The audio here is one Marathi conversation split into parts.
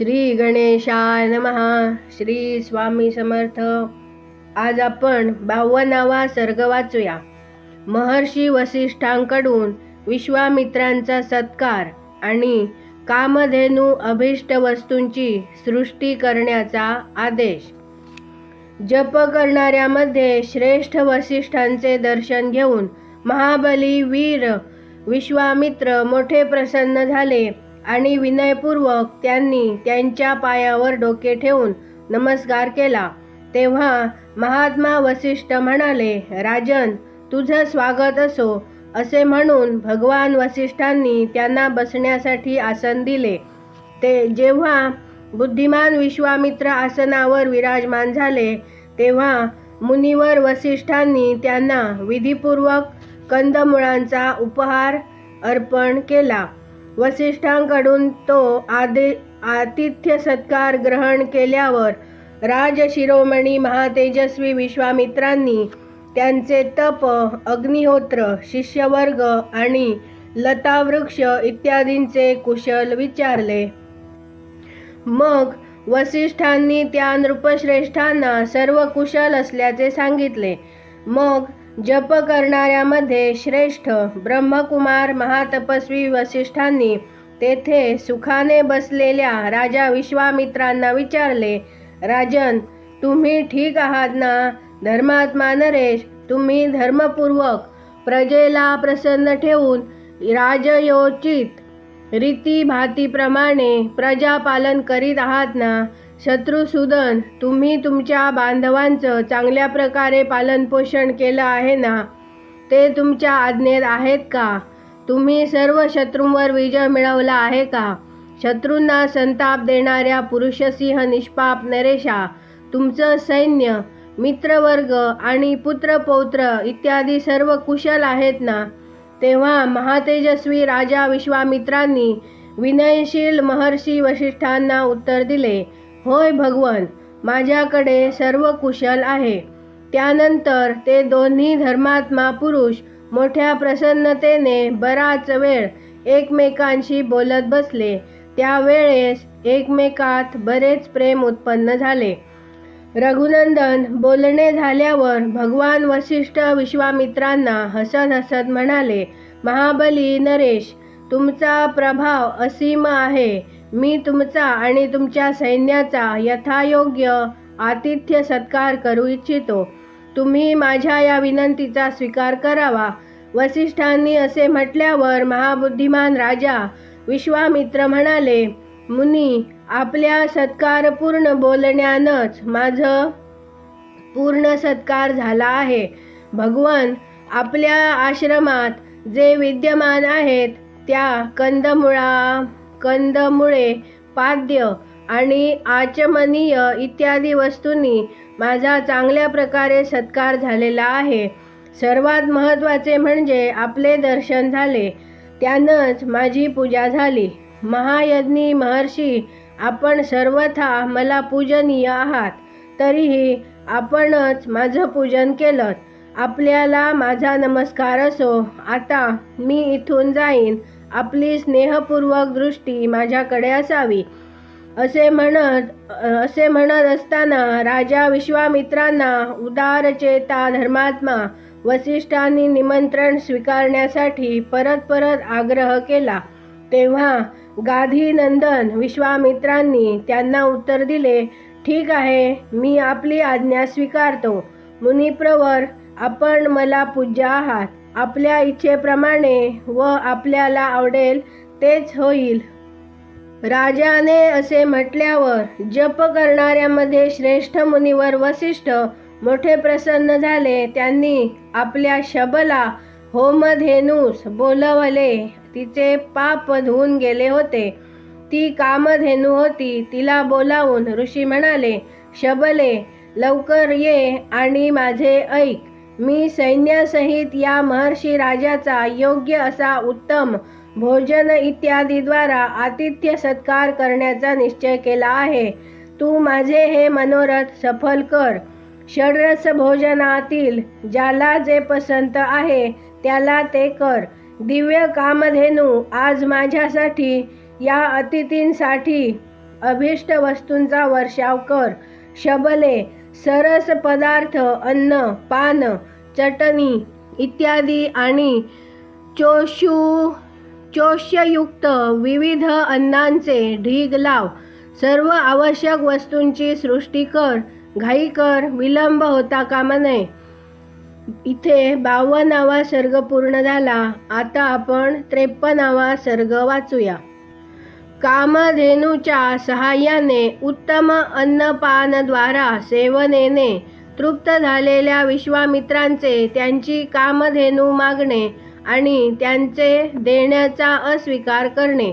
श्री गणेशाय नमः. श्री स्वामी समर्थ. आज आपण 52वा सर्ग वाचूया. महर्षी वसिष्ठांकडून विश्वामित्रांचा सत्कार आणि कामधेनू अभिष्ट वस्तूंची सृष्टी करण्याचा आदेश. जप करणाऱ्यामध्ये श्रेष्ठ वसिष्ठांचे दर्शन घेऊन महाबली वीर विश्वामित्र मोठे प्रसन्न झाले आणि विनयपूर्वक त्यांनी त्यांच्या पायावर डोके ठेवून नमस्कार केला. तेव्हा महात्मा वसिष्ठ म्हणाले, राजन, तुझं स्वागत असो. असे म्हणून भगवान वसिष्ठांनी त्यांना बसण्यासाठी आसन दिले. ते जेव्हा बुद्धिमान विश्वामित्र आसनावर विराजमान झाले तेव्हा मुनिवर वसिष्ठांनी त्यांना विधिपूर्वक कंदमुळांचा उपहार अर्पण केला. वसिष्ठांकडून तो आतिथ्य सत्कार ग्रहण केल्यावर राजशिरोमणी महातेजस्वी विश्वामित्रांनी त्यांचे तप, अग्निहोत्र, शिष्यवर्ग आणि लतावृक्ष इत्यादींचे कुशल विचारले. मग वसिष्ठांनी त्या नृपश्रेष्ठांना सर्व कुशल असल्याचे सांगितले. मग जप करणाऱ्यामध्ये श्रेष्ठ ब्रह्मकुमार महातपस्वी वसिष्ठांनी तेथे सुखाने बसलेल्या राजा विश्वामित्रांना विचारले, राजन, तुम्ही ठीक आहात ना? धर्मात्मा नरेश, तुम्ही धर्मपूर्वक प्रजेला प्रसन्न ठेवून राजयोचित रीतीभातीप्रमाणे प्रजापालन करीत आहात ना? शत्रुसूदन, तुम्ही तुमच्या बांधवांचं चांगल्या प्रकारे पालनपोषण केलं आहे ना? ते तुमच्या आज्ञेत आहेत का? तुम्ही सर्व शत्रूंवर विजय मिळवला आहे का? शत्रूंना संताप देणाऱ्या पुरुषसिंह निष्पाप नरेशा, तुमचं सैन्य, मित्रवर्ग आणि पुत्रपौत्र इत्यादी सर्व कुशल आहेत ना? तेव्हा महातेजस्वी राजा विश्वामित्रांनी विनयशील महर्षी वसिष्ठांना उत्तर दिले, होय भगवन, माझ्याकडे सर्व कुशल आहे. त्यानंतर ते दोन्ही धर्मात्मा पुरुष मोठ्या प्रसन्नतेने बराच वेळ एकमेकांशी बोलत बसले. त्यावेळेस एकमेकात बरेच प्रेम उत्पन्न झाले. रघुनंदन बोलणे झाल्यावर भगवान वसिष्ठ विश्वामित्रांना हसत हसत म्हणाले, महाबली नरेश, तुमचा प्रभाव असीम आहे. मी तुमचा आणि तुमच्या सैन्याचा यथायोग्य आतिथ्य सत्कार करू इच्छितो. तुम्ही माझ्या या विनंतीचा स्वीकार करावा. वसिष्ठांनी असे म्हटल्यावर महाबुद्धिमान राजा विश्वामित्र म्हणाले, मुनी, आपल्या सत्कारपूर्ण बोलण्यानंच माझं पूर्ण सत्कार झाला आहे. भगवन, आपल्या आश्रमात जे विद्यमान आहेत त्या कंदमुळे, पाद्य आणि आचमनीय इत्यादी वस्तूंनी माझा चांगल्या प्रकारे सत्कार झालेला आहे. सर्वात महत्त्वाचे म्हणजे आपले दर्शन झाले, त्यानंच माझी पूजा झाली. महायज्ञी महर्षी, आपण सर्वथा मला पूजनीय आहात. तरीही आपणच माझं पूजन केलं. आपल्याला माझा नमस्कार असो. आता मी इथून जाईन. आपली स्नेहपूर्वक दृष्टी माझ्याकडे असावी. असे म्हणत असताना राजा विश्वामित्रांना उदारचेता धर्मात्मा वसिष्ठांनी निमंत्रण स्वीकारण्यासाठी परत आग्रह केला. तेव्हा गाधीनंदन विश्वामित्रांनी त्यांना उत्तर दिले, ठीक आहे, मी आपली आज्ञा स्वीकारतो. मुनिप्रवर, आपण मला पूज्य आहात. आपल्या इच्छेप्रमाणे व आपल्याला आवडेल तेच होईल. राजाने असे म्हटल्यावर जप करणाऱ्यामध्ये श्रेष्ठ मुनिवर वसिष्ठ मोठे प्रसन्न झाले. त्यांनी आपल्या शबला होमधेनूस बोलवले. तिचे पाप धुवून गेले होते. ती कामधेनू होती. तिला बोलावून ऋषी म्हणाले, शबले, लवकर ये आणि माझे ऐक. मी सैन्यासहित या महर्षी राजाचा योग्य असा उत्तम भोजन इत्यादीद्वारा आतिथ्य सत्कार करण्याचा निश्चय केला आहे. तू माझे हे मनोरथ सफल कर. षड्रस भोजनातील ज्याला जे पसंत आहे त्याला ते कर. दिव्य कामधेनू आज माझ्यासाठी या अतिथींसाठी अभिष्ट वस्तूंचा वर्षाव कर. शबले, सरस पदार्थ, अन्न, पान, चटणी इत्यादी आणि चोष्ययुक्त विविध अन्नांचे ढीग लाव. सर्व आवश्यक वस्तूंची सृष्टी कर. घाई कर, विलंब होता कामा नये. इथे 52वा सर्ग पूर्ण झाला. आता आपण 53वा सर्ग वाचूया. कामधेनूच्या सहाय्याने उत्तम अन्नपानद्वारा सेवनेने तृप्त झालेल्या विश्वामित्रांचे त्यांची कामधेनू मागणे आणि त्यांचे देण्याचा अस्वीकार करणे.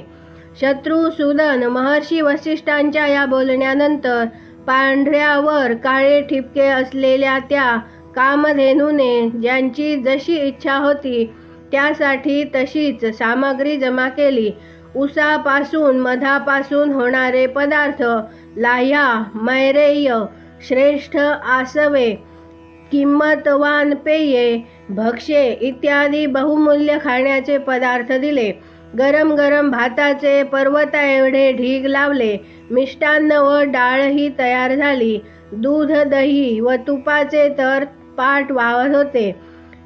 शत्रुसूदन महर्षी वसिष्ठांच्या या बोलण्यानंतर पांढऱ्यावर काळे ठिपके असलेल्या त्या कामधेनूने ज्यांची जशी इच्छा होती त्यासाठी तशीच सामग्री जमा केली. उसापासून मधापासून होणारे पदार्थ, लाह्या, मैरेय, श्रेष्ठ आसवे, किंमतवान पेये, भक्ष्ये इत्यादी बहुमूल्य खाण्याचे पदार्थ दिले. गरम गरम भाताचे पर्वता एवढे ढीग लावले. मिष्टान्न व डाळही तयार झाली. दूध, दही व तुपाचे तर पाट वाहत होते.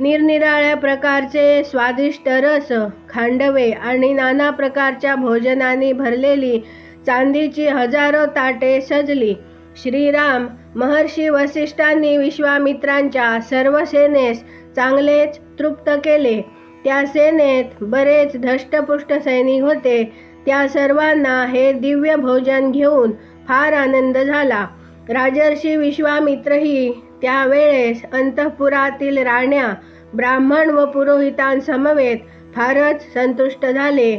निरनिराळ्या प्रकारचे स्वादिष्ट रस, खांडवे आणि नाना प्रकारच्या भोजनाने भरलेली चांदीची हजारो ताटे सजली. श्रीराम महर्षी वसिष्ठांनी विश्वामित्रांच्या सर्व सेनेस चांगलेच तृप्त केले. त्या सेनेत बरेच धष्टपुष्ट सैनिक होते. त्या सर्वांना हे दिव्य भोजन घेऊन फार आनंद झाला. राजर्षी विश्वामित्रही त्यावेळेस अंतःपुरातील राण्या, ब्राह्मण व पुरोहितांसमवेत फारच संतुष्ट झाले.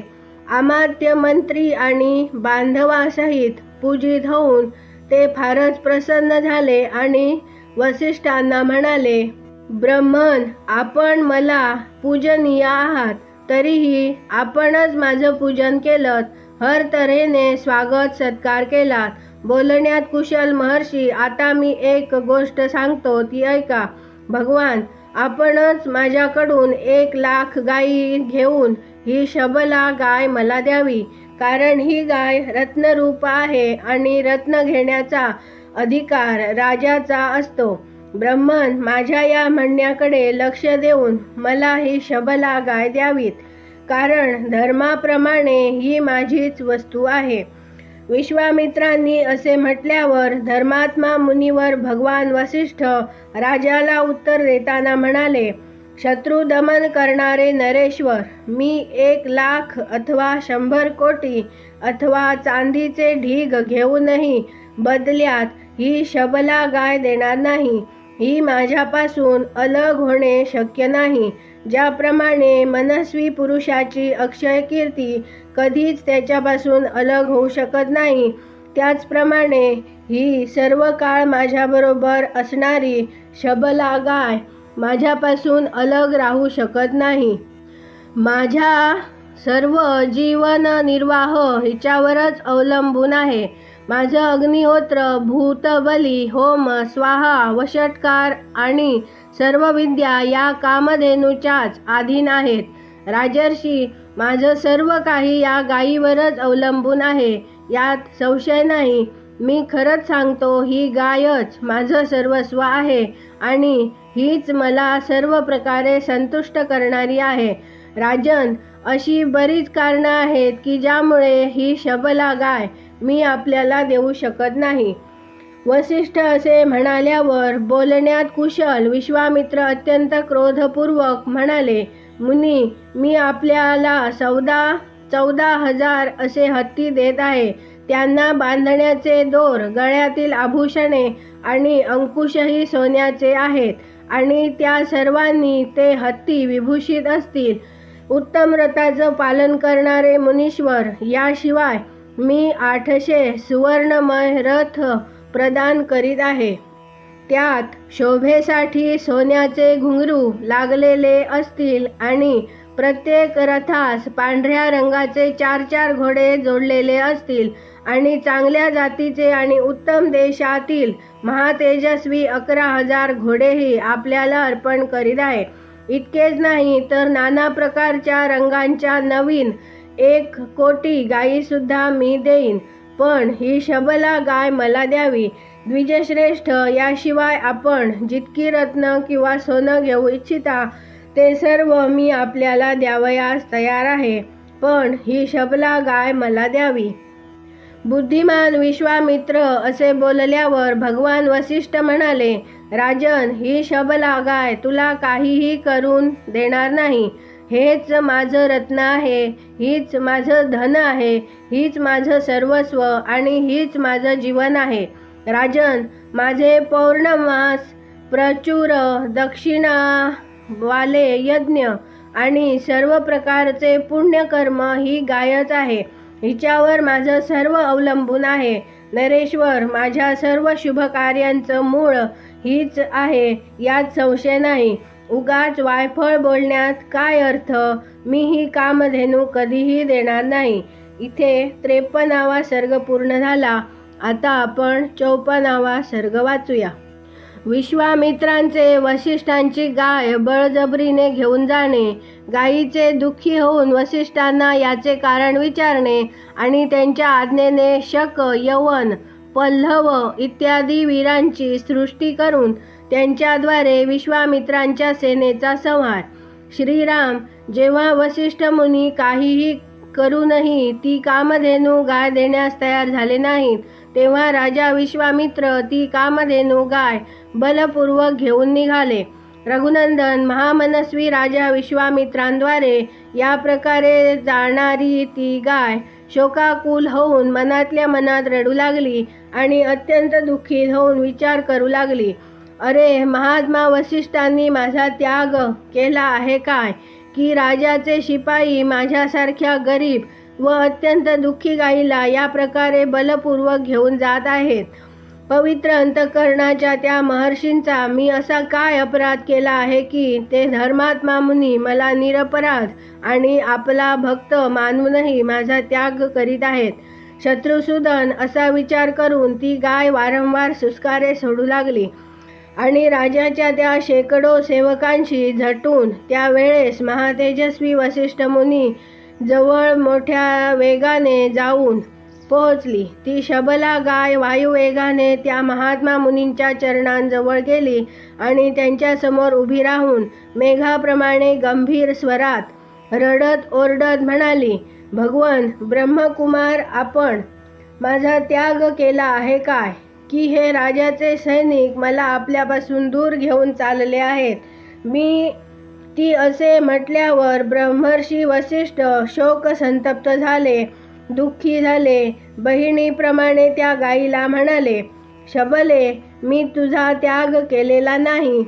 अमात्य, मंत्री आणि बांधवासहित पूजित होऊन ते फारच प्रसन्न झाले आणि वसिष्ठांना म्हणाले, ब्रह्मन, आपण मला पूजनीय आहात, तरीही आपणच माझं पूजन केलं, हर तऱ्हेने स्वागत सत्कार केलात. बोलण्यात कुशल महर्षी, आता मी एक गोष्ट सांगतो ती ऐका. भगवान, आपणच माझ्याकडून 1,00,000 गायी घेऊन ही शबला गाय मला द्यावी, कारण ही गाय रत्नरूप आहे आणि रत्न घेण्याचा अधिकार राजाचा असतो. ब्रह्मन, माझ्या या म्हणण्याकडे लक्ष देऊन मला ही शबला गाय द्यावीत, कारण धर्माप्रमाणे ही माझीच वस्तू आहे. विश्वामित्रांनी असे म्हटल्यावर धर्मात्मा मुनीवर भगवान वसिष्ठ राजाला उत्तर देताना म्हणाले, शत्रू दमन करणारे नरेश्वर, मी 1,00,000 अथवा 100 कोटी अथवा चांदीचे ढीग घेऊनही बदल्यात ही शबला गाय देणार नाही. ही माझ्यापासून अलग होणे शक्य नाही. ज्याप्रमाणे मनस्वी पुरुषाची अक्षय कीर्ती कधीच त्याच्यापासून अलग होऊ शकत नाही, त्याचप्रमाणे ही सर्व काळ माझ्याबरोबर असणारी शबला गाय माझ्यापासून अलग राहू शकत नाही. माझ्या सर्व जीवन निर्वाह हिच्यावरच अवलंबून आहे. माझं अग्निहोत्र, भूतबली, होम, स्वाहा, वषटकार आणि सर्व विद्या या कामधेनूच्याच अधीन आहेत. राजर्षी, माझं सर्व काही या गायीवरच अवलंबून आहे, यात संशय नाही. मी खरंच सांगतो, ही गायच माझं सर्वस्व आहे आणि हीच मला सर्व प्रकारे संतुष्ट करणारी आहे. राजन, अशी बरीच कारणं आहेत की ज्यामुळे ही शबला गाय मी आपल्याला देऊ शकत नाही. वसिष्ठ असे म्हणाल्यावर बोलण्यात कुशल विश्वामित्र अत्यंत क्रोधपूर्वक म्हणाले, मुनी, मी आपल्याला 14,000 असे हत्ती देत आहे. त्यांना बांधण्याचे दोर, गळ्यातील आभूषणे आणि अंकुशही सोन्याचे आहेत आणि त्या सर्वांनी ते हत्ती विभूषित असतील. उत्तम व्रताचं पालन करणारे मुनीश्वर, याशिवाय मी 800 सुवर्णमय रथ प्रदान करीत आहे. त्यात शोभेसाठी सोन्याचे घुंगरू लागलेले असतील आणि प्रत्येक रथास पांढऱ्या रंगाचे 4 घोडे जोडलेले असतील आणि चांगल्या जातीचे आणि उत्तम देशातील महातेजस्वी 11,000 घोडेही आपल्याला अर्पण करीत आहे. इतकेच नाही तर नाना प्रकारच्या रंगांच्या नवीन 1 कोटी गायीसुद्धा मी देईन. पण ही शबला गाय मला द्यावी. द्विजश्रेष्ठ, याशिवाय आपण जितकी रत्न किंवा सोनं घेऊ इच्छिता ते सर्व मी आपल्याला द्यावयास तयार आहे, पण ही शबला गाय मला द्यावी. बुद्धिमान विश्वामित्र असे बोलल्यावर भगवान वसिष्ठ म्हणाले, राजन, ही शबला गाय तुला काहीही करून देणार नाही. हेच माझं रत्न आहे, हीच माझं धन आहे, हीच माझं सर्वस्व आणि हीच माझं जीवन आहे. राजन, माझे पौर्णमास, प्रचुर दक्षिणावाले यज्ञ आणि सर्व प्रकारचे पुण्यकर्म ही गायच आहे. हिच्यावर माझं सर्व अवलंबून आहे. नरेश्वर, माझ्या सर्व शुभ कार्यांचं मूळ हीच आहे, यात संशय नाही. उगाच वायफळ बोलण्यात काय अर्थ? मी ही कामधेनू कधीही देणार नाही. इथे 53वा सर्ग पूर्ण झाला. आता आपण 54वा सर्ग वाचूया. विश्वामित्रांचे वसिष्ठांची गाय बळजबरीने घेऊन जाणे, गायीचे दुःखी होऊन वसिष्ठांना याचे कारण विचारणे आणि त्यांच्या आज्ञेने शक, यवन, पल्लव इत्यादी वीरांची सृष्टी करून त्यांच्याद्वारे विश्वामित्रांच्या सेनेचा संहार. श्रीराम, जेव्हा वसिष्ठ मुनी काहीही करूनही ती कामधेनू गाय देण्यास तयार झाले नाहीत, तेव्हा राजा विश्वामित्र ती कामधेनू गाय बलपूर्वक घेऊन निघाले. रघुनंदन, महामनस्वी राजा विश्वामित्रांद्वारे या प्रकारे जाणारी ती गाय शोकाकुल होऊन मनातल्या मनात रडू लागली आणि अत्यंत दुःखी होऊन विचार करू लागली. अरे महात्मा वसिष्ठांनी माझा त्याग केला आहे काय, की राजाचे शिपाई माझ्यासारख्या गरीब व अत्यंत दुःखी गायीला या प्रकारे बलपूर्वक घेऊन जात आहेत. पवित्र अंतःकरणाच्या त्या महर्षींचा मी असा काय अपराध केला आहे की ते धर्मात्मा मुनी मला निरपराध आणि आपला भक्त मानूनही माझा त्याग करीत आहेत. शत्रुसूदन, असा विचार करून ती गाय वारंवार सुस्कारे सोडू लागली आणि राजाच्या त्या शेकडो सेवकांशी झटून त्यावेळेस महातेजस्वी वसिष्ठ मुनी जवळ मोठ्या वेगाने जाऊन पोहोचली. ती शबला गाय वायुवेगाने त्या महात्मा मुनींच्या चरणांजवळ गेली आणि त्यांच्यासमोर उभी राहून मेघाप्रमाणे गंभीर स्वरात रडत ओरडत म्हणाली, भगवन ब्रह्मकुमार, आपण माझा त्याग केला आहे काय, की हे राजाचे सैनिक मला आपल्यापासून दूर घेऊन चालले आहेत. मी ती असे म्हटल्यावर ब्रह्मर्षी वसिष्ठ शोक संतप्त झाले, दुःखी झाले. बहिणीप्रमाणे त्या गायीला म्हणाले, शबले, मी तुझा त्याग केलेला नाही.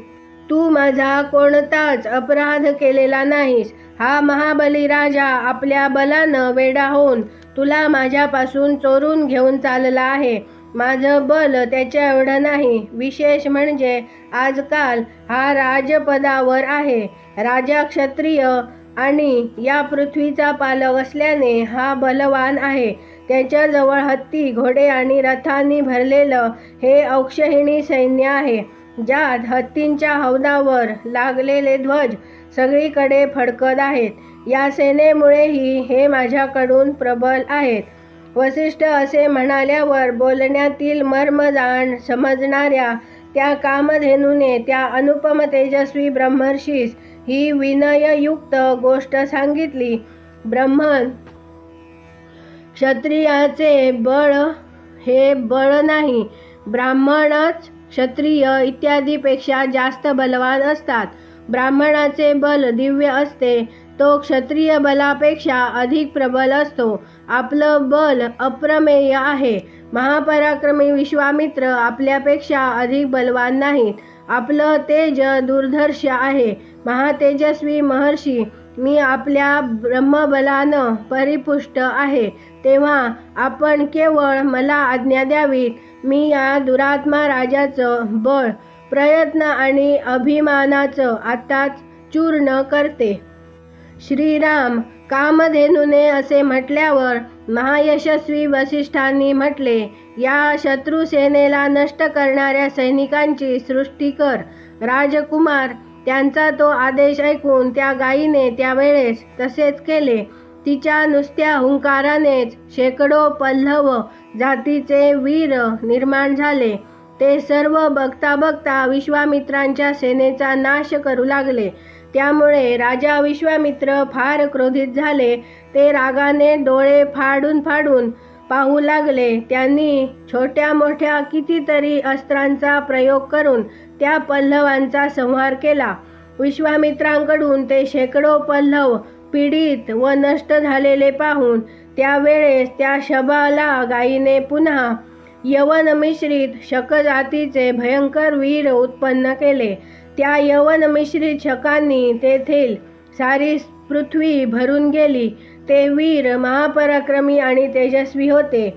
तू माझा कोणताच अपराध केलेला नाहीस. हा महाबली राजा आपल्या बलानं वेडा होऊन तुला माझ्यापासून चोरून घेऊन चालला आहे. माझं बल त्याच्या एवढं नाही. विशेष म्हणजे आजकाल हा राजपदावर आहे. राजा क्षत्रिय आणि या पृथ्वीचा पालक असल्याने हा बलवान आहे. त्याच्याजवळ हत्ती, घोडे आणि रथांनी भरलेलं हे अक्षहिणी सैन्य आहे, ज्यात हत्तींच्या हौदावर लागलेले ध्वज सगळीकडे फडकत आहेत. या सेनेमुळेही हे माझ्याकडून प्रबल आहेत. वसिष्ठ असे म्हणाल्यावर बोलण्यातील मर्म समजणाऱ्या त्या कामधेनूने त्या अनुपम तेजस्वी ब्रह्मर्षीस ही विनययुक्त गोष्ट सांगितली. ब्रह्मन, क्षत्रियाचे बळ हे बळ नाही. ब्राह्मणच क्षत्रिय इत्यादीपेक्षा जास्त बलवान असतात. ब्राह्मणाचे बल दिव्य असते, तो क्षत्रिय बलापेक्षा अधिक प्रबल असतो. आपलं बल अप्रमेय आहे. महापराक्रमी विश्वामित्र आपल्यापेक्षा अधिक बलवान नाहीत. आपलं तेज दुर्धर्ष आहे. महातेजस्वी महर्षी, मी आपल्या ब्रह्मबलानं परिपुष्ट आहे. तेव्हा आपण केवळ मला आज्ञा द्यावीत. मी या दुरात्मा राजाचं बळ, प्रयत्न आणि अभिमानाचं आत्ताच चूर्ण करते. श्रीराम, कामधेनूने असे म्हटल्यावर महायशस्वी वसिष्ठांनी म्हटले, या शत्रुसेनेला नष्ट करणाऱ्या सैनिकांची सृष्टी कर. राजकुमार, त्यांचा तो आदेश ऐकून त्या गायीने त्यावेळेस तसेच केले. तिच्या नुसत्या हुंकारानेच शेकडो पल्लव जातीचे वीर निर्माण झाले. ते सर्व बघता बघता विश्वामित्रांच्या सेनेचा नाश करू लागले. त्यामुळे राजा विश्वामित्र फार क्रोधित झाले. ते रागाने डोळे फाडून फाडून पाहू लागले. त्यांनी छोट्या मोठ्या कितीतरी अस्त्रांचा प्रयोग करून त्या पल्लवांचा संहार केला. विश्वामित्रांकडून ते शेकडो पल्लव पीडित व नष्ट झालेले पाहून त्यावेळेस त्या शबाला गायीने पुन्हा यवन मिश्रित शक जातीचे भयंकर वीर उत्पन्न केले. त्या यवन मिश्रित शकांनी तेथील सारी पृथ्वी भरून गेली. ते वीर महापराक्रमी आणि तेजस्वी होते.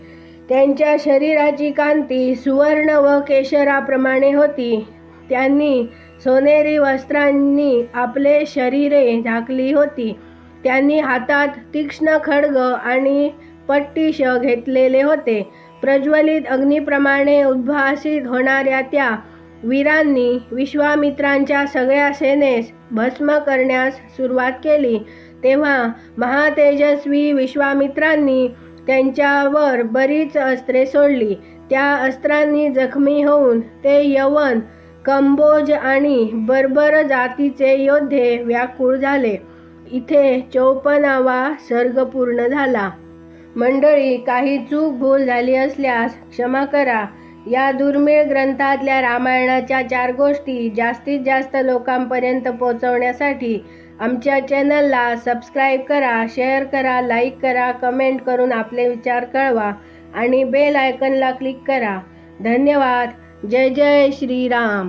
त्यांच्या शरीराची कांती सुवर्ण व केशराप्रमाणे होती. त्यांनी सोनेरी वस्त्रांनी आपले शरीरे झाकली होती. त्यांनी हातात तीक्ष्ण खड्ग आणि पट्टिश घेतलेले होते. प्रज्वलित अग्निप्रमाणे उद्भासित होणाऱ्या त्या वीरांनी विश्वामित्रांच्या सगळ्या सेनेस भस्म करण्यास सुरुवात केली. तेव्हा महातेजस्वी विश्वामित्रांनी त्यांच्यावर बरीच अस्त्रे सोडली. त्या अस्त्रांनी जखमी होऊन ते यवन, कंबोज आणि बर्बर जातीचे योद्धे व्याकुळ झाले. इथे 54वा सर्ग पूर्ण झाला. मंडळी, काही चूक भूल झाली असल्यास क्षमा करा. या दुर्मिळ ग्रंथातल्या रामायणाच्या 4 गोष्टी जास्तीत जास्त लोकांपर्यंत पोहोचवण्यासाठी आमच्या चॅनलला सबस्क्राईब करा, शेअर करा, लाईक करा, कमेंट करून आपले विचार कळवा आणि बेल आयकॉनला क्लिक करा. धन्यवाद. जय जय श्रीराम.